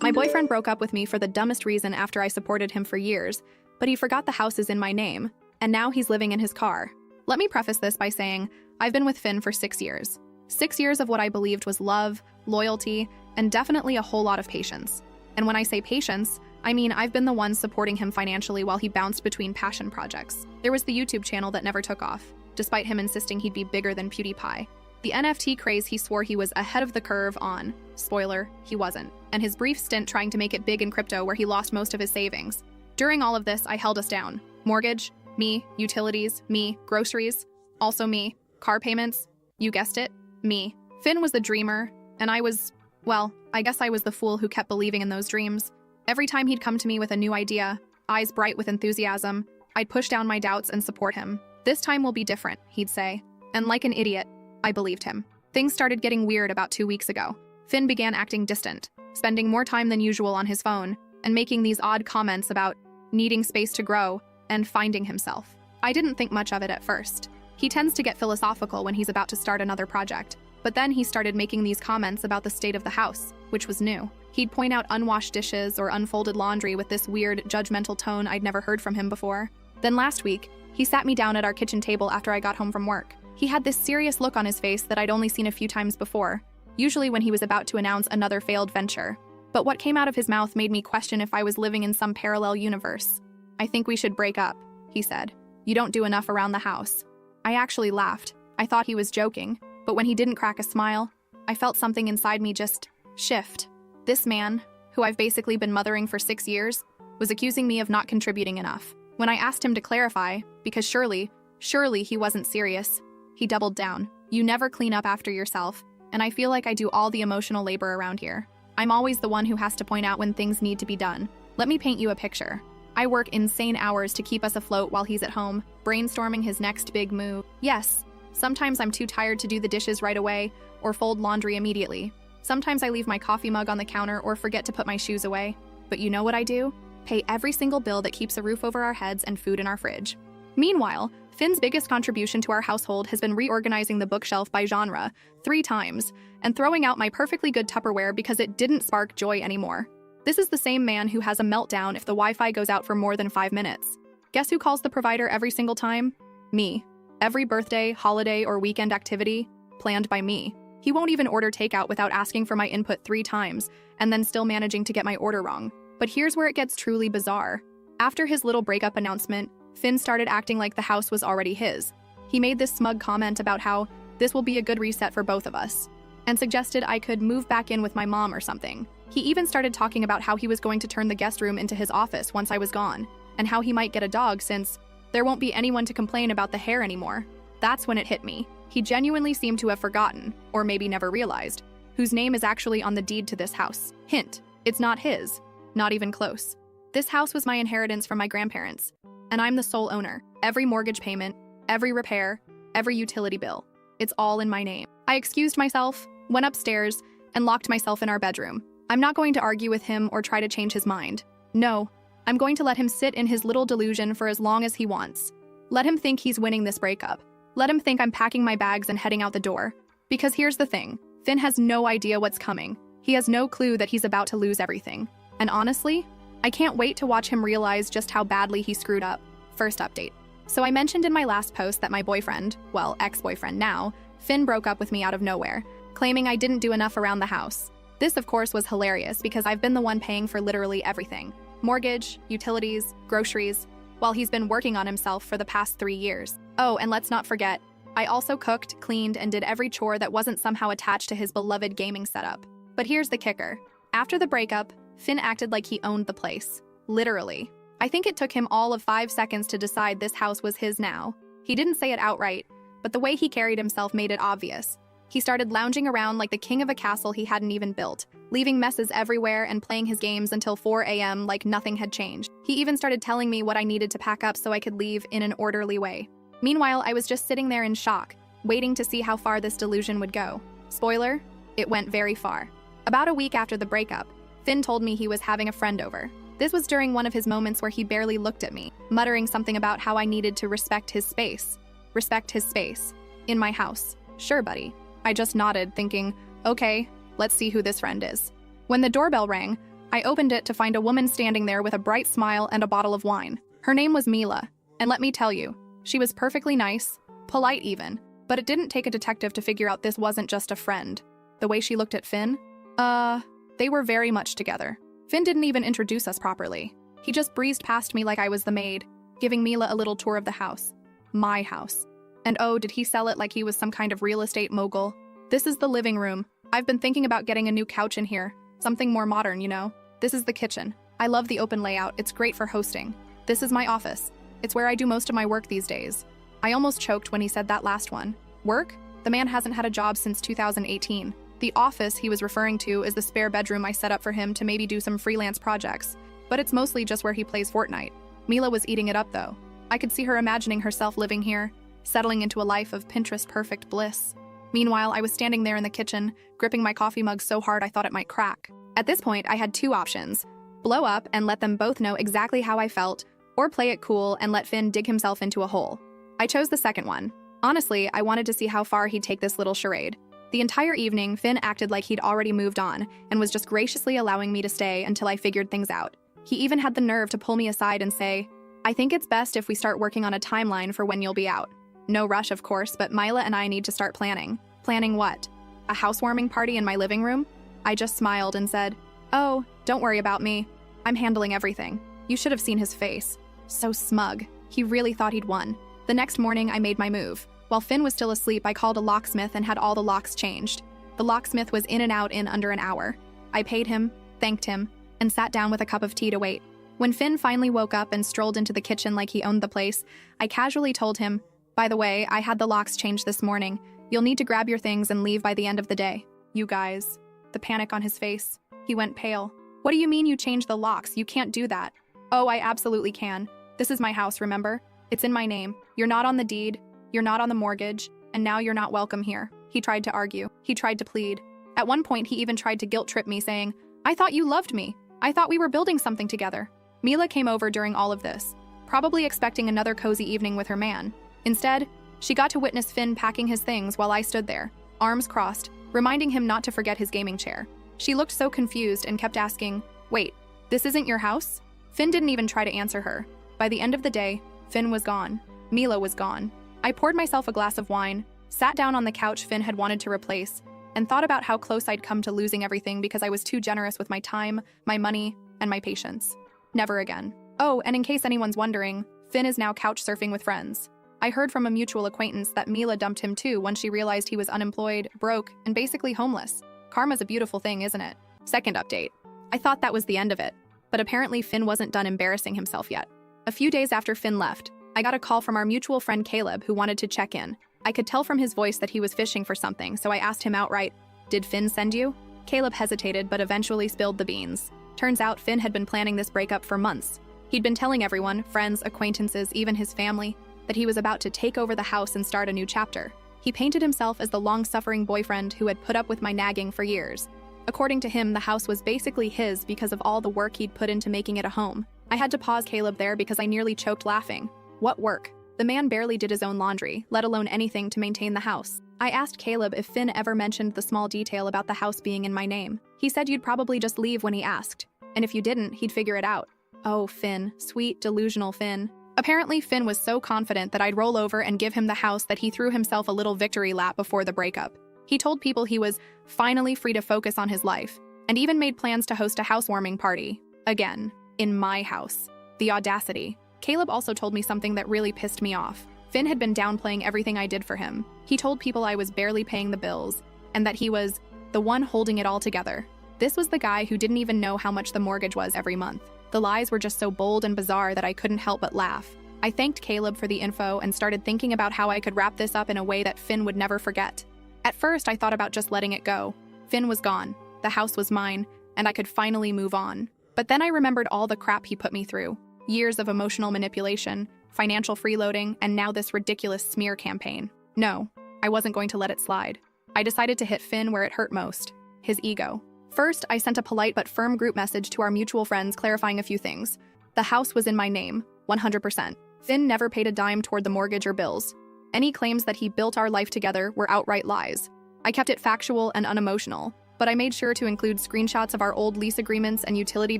My boyfriend broke up with me for the dumbest reason after I supported him for years, but he forgot the house is in my name, and now he's living in his car. Let me preface this by saying I've been with Finn for 6 years. 6 years of what I believed was love, loyalty, and definitely a whole lot of patience. And when I say patience, I mean I've been the one supporting him financially while he bounced between passion projects. There was the YouTube channel that never took off, despite him insisting he'd be bigger than PewDiePie. The NFT craze he swore he was ahead of the curve on. Spoiler, he wasn't. And his brief stint trying to make it big in crypto where he lost most of his savings. During all of this, I held us down. Mortgage, me. Utilities, me. Groceries, also me. Car payments, you guessed it, me. Finn was the dreamer, and I was, well, I guess I was the fool who kept believing in those dreams. Every time he'd come to me with a new idea, eyes bright with enthusiasm, I'd push down my doubts and support him. This time will be different, he'd say. And like an idiot, I believed him. Things started getting weird about 2 weeks ago. Finn began acting distant, spending more time than usual on his phone, and making these odd comments about needing space to grow and finding himself. I didn't think much of it at first. He tends to get philosophical when he's about to start another project, but then he started making these comments about the state of the house, which was new. He'd point out unwashed dishes or unfolded laundry with this weird, judgmental tone I'd never heard from him before. Then last week, he sat me down at our kitchen table after I got home from work. He had this serious look on his face that I'd only seen a few times before, usually when he was about to announce another failed venture. But what came out of his mouth made me question if I was living in some parallel universe. "I think we should break up," he said. "You don't do enough around the house." I actually laughed. I thought he was joking, but when he didn't crack a smile, I felt something inside me just shift. This man, who I've basically been mothering for 6 years, was accusing me of not contributing enough. When I asked him to clarify, because surely he wasn't serious, he doubled down. "You never clean up after yourself, and I feel like I do all the emotional labor around here. I'm always the one who has to point out when things need to be done. Let me paint you a picture. I work insane hours to keep us afloat while he's at home, brainstorming his next big move. Yes, sometimes I'm too tired to do the dishes right away or fold laundry immediately. Sometimes I leave my coffee mug on the counter or forget to put my shoes away. But you know what I do? Pay every single bill that keeps a roof over our heads and food in our fridge." Meanwhile, Finn's biggest contribution to our household has been reorganizing the bookshelf by genre 3 times and throwing out my perfectly good Tupperware because it didn't spark joy anymore. This is the same man who has a meltdown if the Wi-Fi goes out for more than 5 minutes. Guess who calls the provider every single time? Me. Every birthday, holiday, or weekend activity, planned by me. He won't even order takeout without asking for my input 3 times, and then still managing to get my order wrong. But here's where it gets truly bizarre. After his little breakup announcement, Finn started acting like the house was already his. He made this smug comment about how this will be a good reset for both of us, and suggested I could move back in with my mom or something. He even started talking about how he was going to turn the guest room into his office once I was gone, and how he might get a dog since there won't be anyone to complain about the hair anymore. That's when it hit me. He genuinely seemed to have forgotten, or maybe never realized, whose name is actually on the deed to this house. Hint, it's not his. Not even close. This house was my inheritance from my grandparents, and I'm the sole owner. Every mortgage payment, every repair, every utility bill, it's all in my name. I excused myself, went upstairs, and locked myself in our bedroom. I'm not going to argue with him or try to change his mind. No, I'm going to let him sit in his little delusion for as long as he wants. Let him think he's winning this breakup. Let him think I'm packing my bags and heading out the door. Because here's the thing, Finn has no idea what's coming. He has no clue that he's about to lose everything. And honestly, I can't wait to watch him realize just how badly he screwed up. First update. So I mentioned in my last post that my boyfriend, well, ex-boyfriend now, Finn broke up with me out of nowhere, claiming I didn't do enough around the house. This, of course, was hilarious because I've been the one paying for literally everything. Mortgage, utilities, groceries, while he's been working on himself for the past 3 years. Oh, and let's not forget, I also cooked, cleaned, and did every chore that wasn't somehow attached to his beloved gaming setup. But here's the kicker. After the breakup, Finn acted like he owned the place. Literally. I think it took him all of 5 seconds to decide this house was his now. He didn't say it outright, but the way he carried himself made it obvious. He started lounging around like the king of a castle he hadn't even built, leaving messes everywhere and playing his games until 4 a.m. like nothing had changed. He even started telling me what I needed to pack up so I could leave in an orderly way. Meanwhile, I was just sitting there in shock, waiting to see how far this delusion would go. Spoiler, it went very far. About a week after the breakup, Finn told me he was having a friend over. This was during one of his moments where he barely looked at me, muttering something about how I needed to respect his space. Respect his space. In my house. Sure, buddy. I just nodded, thinking, okay, let's see who this friend is. When the doorbell rang, I opened it to find a woman standing there with a bright smile and a bottle of wine. Her name was Mila, and let me tell you, she was perfectly nice, polite even, but it didn't take a detective to figure out this wasn't just a friend. The way she looked at Finn? They were very much together. Finn didn't even introduce us properly. He just breezed past me like I was the maid, giving Mila a little tour of the house. My house. And oh, did he sell it like he was some kind of real estate mogul? This is the living room. I've been thinking about getting a new couch in here. Something more modern, you know? This is the kitchen. I love the open layout. It's great for hosting. This is my office. It's where I do most of my work these days. I almost choked when he said that last one. Work? The man hasn't had a job since 2018. The office he was referring to is the spare bedroom I set up for him to maybe do some freelance projects, but it's mostly just where he plays Fortnite. Mila was eating it up though. I could see her imagining herself living here, settling into a life of Pinterest-perfect bliss. Meanwhile, I was standing there in the kitchen, gripping my coffee mug so hard I thought it might crack. At this point, I had two options: blow up and let them both know exactly how I felt, or play it cool and let Finn dig himself into a hole. I chose the second one. Honestly, I wanted to see how far he'd take this little charade. The entire evening, Finn acted like he'd already moved on and was just graciously allowing me to stay until I figured things out. He even had the nerve to pull me aside and say, "I think it's best if we start working on a timeline for when you'll be out." No rush, of course, but Mila and I need to start planning. Planning what? A housewarming party in my living room? I just smiled and said, "Oh, don't worry about me. I'm handling everything." You should have seen his face. So smug. He really thought he'd won. The next morning, I made my move. While Finn was still asleep, I called a locksmith and had all the locks changed. The locksmith was in and out in under an hour. I paid him, thanked him, and sat down with a cup of tea to wait. When Finn finally woke up and strolled into the kitchen like he owned the place, I casually told him, "By the way, I had the locks changed this morning. You'll need to grab your things and leave by the end of the day." You guys. The panic on his face. He went pale. "What do you mean you changed the locks? You can't do that." "Oh, I absolutely can. This is my house, remember? It's in my name. You're not on the deed. You're not on the mortgage, and now you're not welcome here." He tried to argue. He tried to plead. At one point, he even tried to guilt-trip me, saying, "I thought you loved me. I thought we were building something together." Mila came over during all of this, probably expecting another cozy evening with her man. Instead, she got to witness Finn packing his things while I stood there, arms crossed, reminding him not to forget his gaming chair. She looked so confused and kept asking, "Wait, this isn't your house?" Finn didn't even try to answer her. By the end of the day, Finn was gone. Mila was gone. I poured myself a glass of wine, sat down on the couch Finn had wanted to replace, and thought about how close I'd come to losing everything because I was too generous with my time, my money, and my patience. Never again. Oh, and in case anyone's wondering, Finn is now couch surfing with friends. I heard from a mutual acquaintance that Mila dumped him too once she realized he was unemployed, broke, and basically homeless. Karma's a beautiful thing, isn't it? Second update. I thought that was the end of it, but apparently Finn wasn't done embarrassing himself yet. A few days after Finn left, I got a call from our mutual friend Caleb who wanted to check in. I could tell from his voice that he was fishing for something, so I asked him outright, "Did Finn send you?" Caleb hesitated but eventually spilled the beans. Turns out Finn had been planning this breakup for months. He'd been telling everyone, friends, acquaintances, even his family, that he was about to take over the house and start a new chapter. He painted himself as the long-suffering boyfriend who had put up with my nagging for years. According to him, the house was basically his because of all the work he'd put into making it a home. I had to pause Caleb there because I nearly choked laughing. What work? The man barely did his own laundry, let alone anything to maintain the house. I asked Caleb if Finn ever mentioned the small detail about the house being in my name. He said you'd probably just leave when he asked, and if you didn't, he'd figure it out. Oh, Finn. Sweet, delusional Finn. Apparently, Finn was so confident that I'd roll over and give him the house that he threw himself a little victory lap before the breakup. He told people he was finally free to focus on his life, and even made plans to host a housewarming party. Again, in my house. The audacity. Caleb also told me something that really pissed me off. Finn had been downplaying everything I did for him. He told people I was barely paying the bills, and that he was the one holding it all together. This was the guy who didn't even know how much the mortgage was every month. The lies were just so bold and bizarre that I couldn't help but laugh. I thanked Caleb for the info and started thinking about how I could wrap this up in a way that Finn would never forget. At first, I thought about just letting it go. Finn was gone, the house was mine, and I could finally move on. But then I remembered all the crap he put me through. Years of emotional manipulation, financial freeloading, and now this ridiculous smear campaign. No, I wasn't going to let it slide. I decided to hit Finn where it hurt most, his ego. First, I sent a polite but firm group message to our mutual friends clarifying a few things. The house was in my name, 100%. Finn never paid a dime toward the mortgage or bills. Any claims that he built our life together were outright lies. I kept it factual and unemotional. but I made sure to include screenshots of our old lease agreements and utility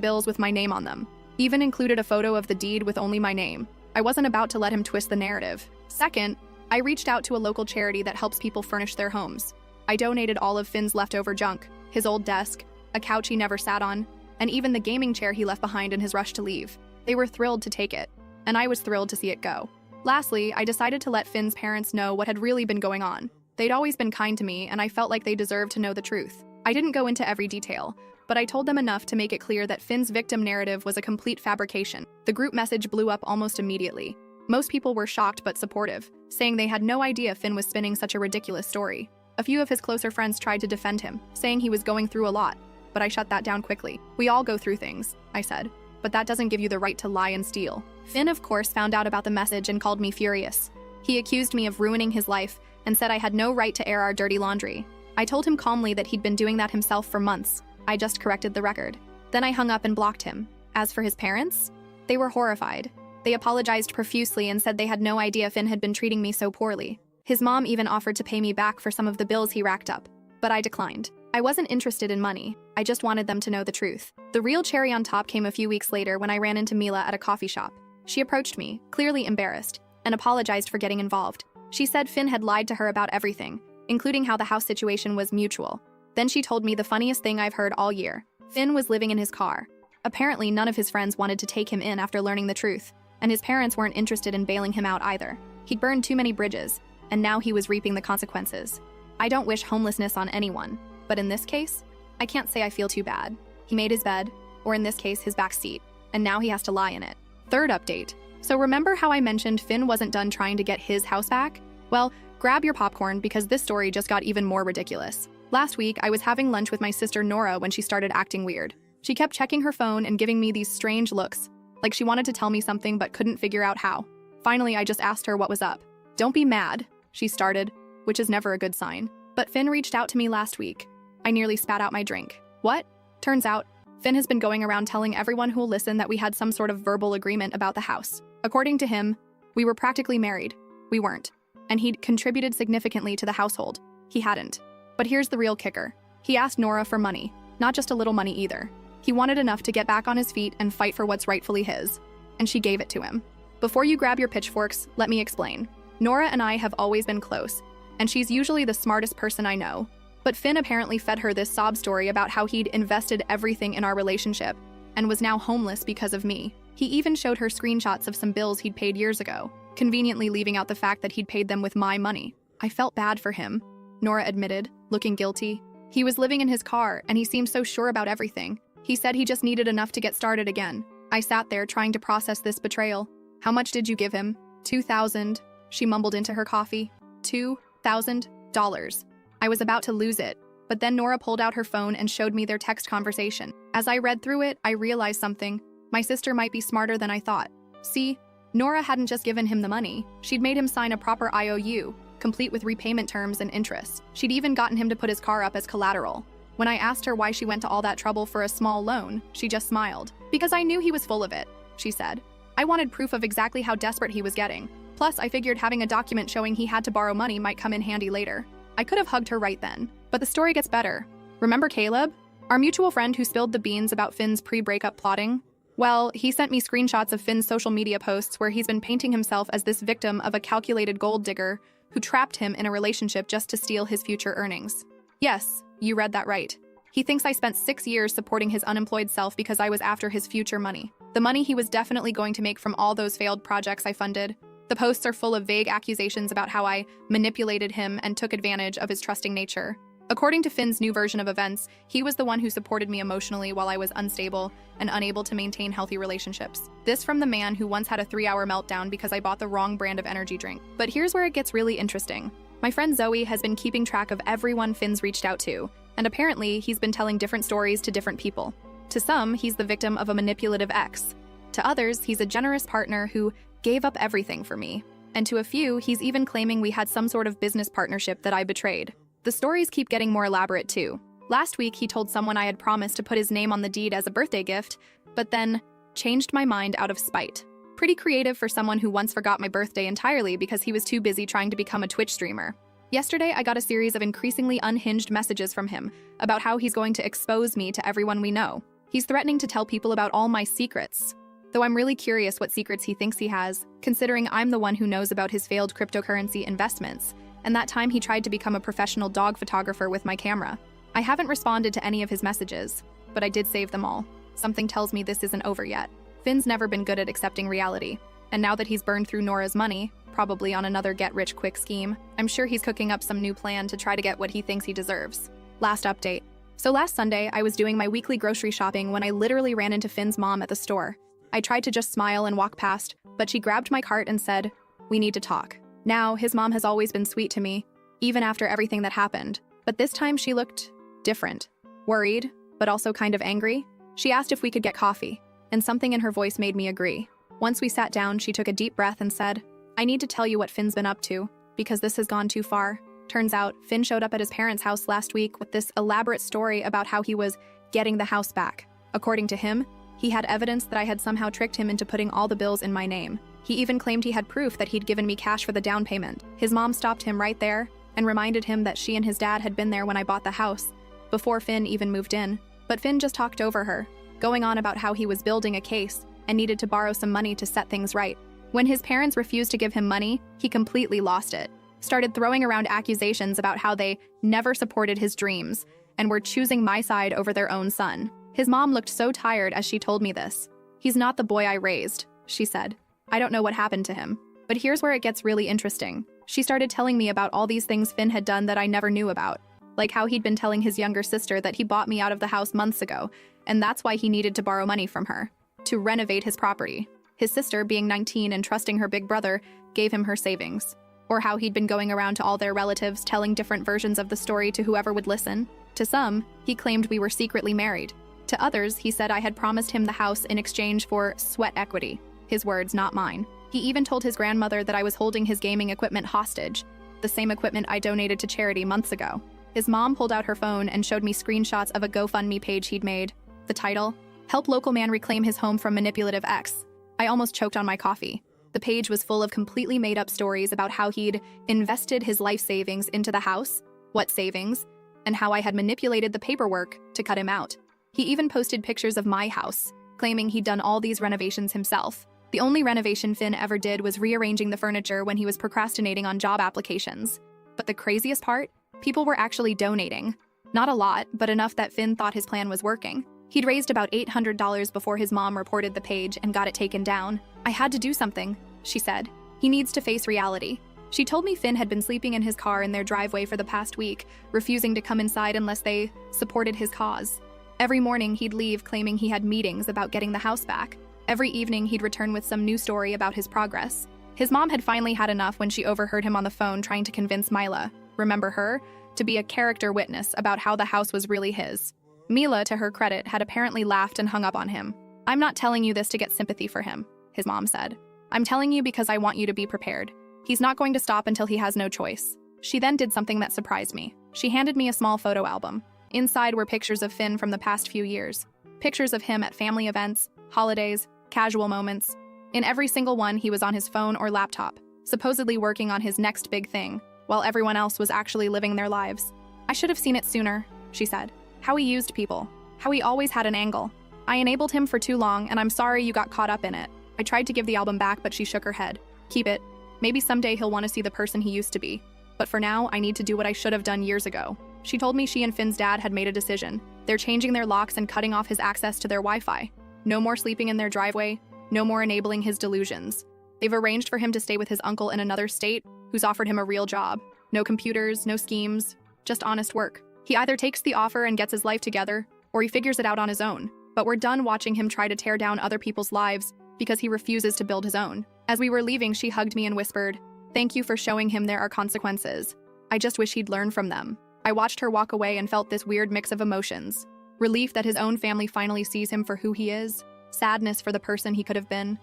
bills with my name on them. Even included a photo of the deed with only my name. I wasn't about to let him twist the narrative. Second, I reached out to a local charity that helps people furnish their homes. I donated all of Finn's leftover junk, his old desk, a couch he never sat on, and even the gaming chair he left behind in his rush to leave. They were thrilled to take it, and I was thrilled to see it go. Lastly, I decided to let Finn's parents know what had really been going on. They'd always been kind to me, and I felt like they deserved to know the truth. I didn't go into every detail, but I told them enough to make it clear that Finn's victim narrative was a complete fabrication. The group message blew up almost immediately. Most people were shocked but supportive, saying they had no idea Finn was spinning such a ridiculous story. A few of his closer friends tried to defend him, saying he was going through a lot, but I shut that down quickly. We all go through things, I said, but that doesn't give you the right to lie and steal. Finn, of course, found out about the message and called me furious. He accused me of ruining his life and said I had no right to air our dirty laundry. I told him calmly that he'd been doing that himself for months. I just corrected the record. Then I hung up and blocked him. As for his parents, they were horrified. They apologized profusely and said they had no idea Finn had been treating me so poorly. His mom even offered to pay me back for some of the bills he racked up, but I declined. I wasn't interested in money. I just wanted them to know the truth. The real cherry on top came a few weeks later when I ran into Mila at a coffee shop. She approached me, clearly embarrassed, and apologized for getting involved. She said Finn had lied to her about everything, including how the house situation was mutual. Then she told me the funniest thing I've heard all year. Finn was living in his car. Apparently, none of his friends wanted to take him in after learning the truth, and his parents weren't interested in bailing him out either. He'd burned too many bridges, and now he was reaping the consequences. I don't wish homelessness on anyone, but in this case, I can't say I feel too bad. He made his bed, or in this case, his back seat, and now he has to lie in it. Third update. So remember how I mentioned Finn wasn't done trying to get his house back? Well, grab your popcorn because this story just got even more ridiculous. Last week, I was having lunch with my sister Nora when she started acting weird. She kept checking her phone and giving me these strange looks, like she wanted to tell me something but couldn't figure out how. Finally, I just asked her what was up. "Don't be mad," she started, which is never a good sign. But Finn reached out to me last week. I nearly spat out my drink. What? Turns out, Finn has been going around telling everyone who'll listen that we had some sort of verbal agreement about the house. According to him, we were practically married. We weren't. And he'd contributed significantly to the household. He hadn't. But here's the real kicker. He asked Nora for money, not just a little money either. He wanted enough to get back on his feet and fight for what's rightfully his. And she gave it to him. Before you grab your pitchforks, let me explain. Nora and I have always been close, and she's usually the smartest person I know. But Finn apparently fed her this sob story about how he'd invested everything in our relationship and was now homeless because of me. He even showed her screenshots of some bills he'd paid years ago, conveniently leaving out the fact that he'd paid them with my money. I felt bad for him, Nora admitted, looking guilty. He was living in his car, and he seemed so sure about everything. He said he just needed enough to get started again. I sat there trying to process this betrayal. "How much did you give him?" $2,000, she mumbled into her coffee. $2,000. I was about to lose it, but then Nora pulled out her phone and showed me their text conversation. As I read through it, I realized something. My sister might be smarter than I thought. See, Nora hadn't just given him the money. She'd made him sign a proper IOU, complete with repayment terms and interest. She'd even gotten him to put his car up as collateral. When I asked her why she went to all that trouble for a small loan, she just smiled. "Because I knew he was full of it," she said. "I wanted proof of exactly how desperate he was getting. Plus, I figured having a document showing he had to borrow money might come in handy later." I could have hugged her right then. But the story gets better. Remember Caleb? Our mutual friend who spilled the beans about Finn's pre-breakup plotting? Well, he sent me screenshots of Finn's social media posts where he's been painting himself as this victim of a calculated gold digger who trapped him in a relationship just to steal his future earnings. Yes, you read that right. He thinks I spent 6 years supporting his unemployed self because I was after his future money. The money he was definitely going to make from all those failed projects I funded. The posts are full of vague accusations about how I manipulated him and took advantage of his trusting nature. According to Finn's new version of events, he was the one who supported me emotionally while I was unstable and unable to maintain healthy relationships. This from the man who once had a 3-hour meltdown because I bought the wrong brand of energy drink. But here's where it gets really interesting. My friend Zoe has been keeping track of everyone Finn's reached out to, and apparently he's been telling different stories to different people. To some, he's the victim of a manipulative ex. To others, he's a generous partner who gave up everything for me. And to a few, he's even claiming we had some sort of business partnership that I betrayed. The stories keep getting more elaborate too. Last week, he told someone I had promised to put his name on the deed as a birthday gift, but then changed my mind out of spite. Pretty creative for someone who once forgot my birthday entirely because he was too busy trying to become a Twitch streamer. Yesterday, I got a series of increasingly unhinged messages from him about how he's going to expose me to everyone we know. He's threatening to tell people about all my secrets. Though I'm really curious what secrets he thinks he has, considering I'm the one who knows about his failed cryptocurrency investments, and that time he tried to become a professional dog photographer with my camera. I haven't responded to any of his messages, but I did save them all. Something tells me this isn't over yet. Finn's never been good at accepting reality, and now that he's burned through Nora's money, probably on another get-rich-quick scheme, I'm sure he's cooking up some new plan to try to get what he thinks he deserves. Last update. So last Sunday, I was doing my weekly grocery shopping when I literally ran into Finn's mom at the store. I tried to just smile and walk past, but she grabbed my cart and said, "We need to talk." Now, his mom has always been sweet to me, even after everything that happened, but this time she looked different. Worried, but also kind of angry. She asked if we could get coffee, and something in her voice made me agree. Once we sat down, she took a deep breath and said, "I need to tell you what Finn's been up to, because this has gone too far." Turns out, Finn showed up at his parents' house last week with this elaborate story about how he was getting the house back. According to him, he had evidence that I had somehow tricked him into putting all the bills in my name. He even claimed he had proof that he'd given me cash for the down payment. His mom stopped him right there and reminded him that she and his dad had been there when I bought the house, before Finn even moved in. But Finn just talked over her, going on about how he was building a case and needed to borrow some money to set things right. When his parents refused to give him money, he completely lost it. Started throwing around accusations about how they never supported his dreams and were choosing my side over their own son. His mom looked so tired as she told me this. "He's not the boy I raised," she said. "I don't know what happened to him." But here's where it gets really interesting. She started telling me about all these things Finn had done that I never knew about, like how he'd been telling his younger sister that he bought me out of the house months ago, and that's why he needed to borrow money from her, to renovate his property. His sister, being 19 and trusting her big brother, gave him her savings. Or how he'd been going around to all their relatives telling different versions of the story to whoever would listen. To some, he claimed we were secretly married. To others, he said I had promised him the house in exchange for sweat equity. His words, not mine. He even told his grandmother that I was holding his gaming equipment hostage, the same equipment I donated to charity months ago. His mom pulled out her phone and showed me screenshots of a GoFundMe page he'd made. The title, "Help Local Man Reclaim His Home from Manipulative Ex." I almost choked on my coffee. The page was full of completely made-up stories about how he'd invested his life savings into the house, what savings, and how I had manipulated the paperwork to cut him out. He even posted pictures of my house, claiming he'd done all these renovations himself. The only renovation Finn ever did was rearranging the furniture when he was procrastinating on job applications. But the craziest part? People were actually donating. Not a lot, but enough that Finn thought his plan was working. He'd raised about $800 before his mom reported the page and got it taken down. "I had to do something," she said. "He needs to face reality." She told me Finn had been sleeping in his car in their driveway for the past week, refusing to come inside unless they supported his cause. Every morning he'd leave claiming he had meetings about getting the house back. Every evening he'd return with some new story about his progress. His mom had finally had enough when she overheard him on the phone trying to convince Mila, remember her, to be a character witness about how the house was really his. Mila, to her credit, had apparently laughed and hung up on him. "I'm not telling you this to get sympathy for him," his mom said. "I'm telling you because I want you to be prepared. He's not going to stop until he has no choice." She then did something that surprised me. She handed me a small photo album. Inside were pictures of Finn from the past few years. Pictures of him at family events, holidays, casual moments. In every single one, he was on his phone or laptop, supposedly working on his next big thing, while everyone else was actually living their lives. "I should have seen it sooner," she said. "How he used people. How he always had an angle. I enabled him for too long, and I'm sorry you got caught up in it." I tried to give the album back, but she shook her head. "Keep it. Maybe someday he'll want to see the person he used to be. But for now, I need to do what I should have done years ago." She told me she and Finn's dad had made a decision. They're changing their locks and cutting off his access to their Wi-Fi. No more sleeping in their driveway. No more enabling his delusions. They've arranged for him to stay with his uncle in another state, who's offered him a real job. No computers, no schemes, just honest work. He either takes the offer and gets his life together, or he figures it out on his own. But we're done watching him try to tear down other people's lives because he refuses to build his own. As we were leaving, she hugged me and whispered, "Thank you for showing him there are consequences. I just wish he'd learn from them." I watched her walk away and felt this weird mix of emotions. Relief that his own family finally sees him for who he is, sadness for the person he could have been.